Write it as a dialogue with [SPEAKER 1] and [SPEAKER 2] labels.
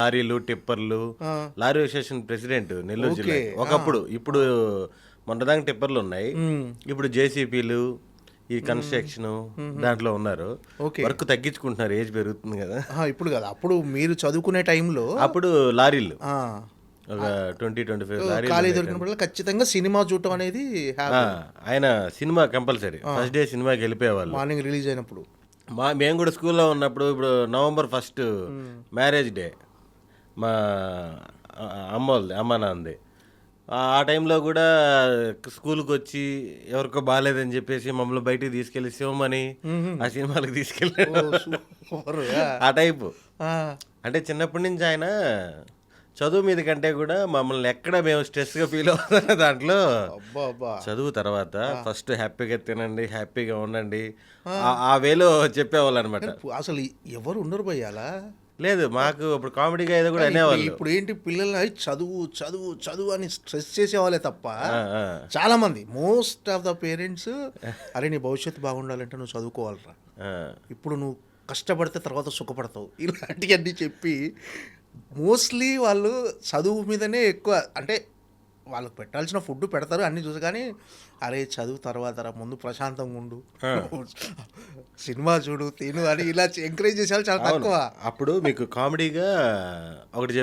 [SPEAKER 1] లారీలు, టిప్పర్లు.
[SPEAKER 2] ఆ,
[SPEAKER 1] lorry association president Nellore జిల్లా.
[SPEAKER 2] ఓకే.
[SPEAKER 1] ఒకప్పుడు, ఇప్పుడు మొన్నదాకా టిప్పర్లు ఉన్నాయి.
[SPEAKER 2] ఉమ్,
[SPEAKER 1] ఇప్పుడు జేసీపీలు, ఈ కన్స్ట్రక్షన్ దాంట్లో ఉన్నారు.
[SPEAKER 2] ఓకే.
[SPEAKER 1] వర్క్ తగ్గించుకుంటున్నారు, ఏజ్ పెరుగుతుంది కదా.
[SPEAKER 2] ఇప్పుడు కదా, అప్పుడు మీరు చదువుకునే టైంలో
[SPEAKER 1] అప్పుడు లారీలు
[SPEAKER 2] ఆ,
[SPEAKER 1] ఒక 20-25 లారీలు
[SPEAKER 2] ఖాళీ
[SPEAKER 1] ఉన్నాయి.
[SPEAKER 2] దొరికినప్పుడు ఖచ్చితంగా సినిమా చూడటం అనేది
[SPEAKER 1] ఆ, ఆయన సినిమా కంపల్సరీ ఫస్ట్ డే సినిమాకి వెళ్ళిపోయేవాళ్ళు.
[SPEAKER 2] మార్నింగ్ రిలీజ్ అయినప్పుడు.
[SPEAKER 1] మేము కూడా స్కూల్లో ఉన్నప్పుడు, ఇప్పుడు November 1 మ్యారేజ్ డే మా అమ్మ నాన్నది. ఆ టైంలో కూడా స్కూల్కి వచ్చి ఎవరికో బాగాలేదని చెప్పేసి మమ్మల్ని బయటికి తీసుకెళ్ళి శివమని ఆ సినిమాలకు తీసుకెళ్ళాడు.
[SPEAKER 2] సూపర్.
[SPEAKER 1] ఆ టైపు. అంటే చిన్నప్పటి నుంచి ఆయన చదువు మీద కంటే కూడా మమ్మల్ని ఎక్కడ మేము స్ట్రెస్గా ఫీల్ అవుతున్న దాంట్లో
[SPEAKER 2] అబ్బా అబ్బా.
[SPEAKER 1] చదువు తర్వాత ఫస్ట్ హ్యాపీగా తినండి, హ్యాపీగా ఉండండి, ఆ వేలో చెప్పేవాళ్ళు అనమాట.
[SPEAKER 2] అసలు ఎవరు ఉండరు భయ్యాలా.
[SPEAKER 1] లేదు, మాకు ఇప్పుడు కామెడీగా ఏదో కూడా అనేవాళ్ళు.
[SPEAKER 2] ఇప్పుడు ఏంటి, పిల్లల్ని చదువు చదువు చదువు అని స్ట్రెస్ చేసేవాళ్ళే తప్ప
[SPEAKER 1] ఆ, ఆ.
[SPEAKER 2] చాలా మంది, మోస్ట్ ఆఫ్ ద పేరెంట్స్, అరే నీ భవిష్యత్తు బాగుండాలంటే నువ్వు చదువుకోవాలరా,
[SPEAKER 1] ఆ.
[SPEAKER 2] ఇప్పుడు నువ్వు కష్టపడితే తర్వాత సుఖపడతావు, ఇలాంటివన్నీ చెప్పి మోస్ట్లీ వాళ్ళు చదువు మీదనే ఎక్కువ, అంటే వాళ్ళకి పెట్టాల్సిన ఫుడ్ పెడతారు అన్నీ చూసి, కానీ అరే చదువు తర్వాత రా, ముందు ప్రశాంతంగా ఉండు, సినిమా చూడు, తిను అని ఇలా ఎంకరేజ్ చేసేవాళ్ళు చాలా
[SPEAKER 1] అవును.
[SPEAKER 2] తక్కువ.
[SPEAKER 1] అప్పుడు మీకు కామెడీగా ఒకటి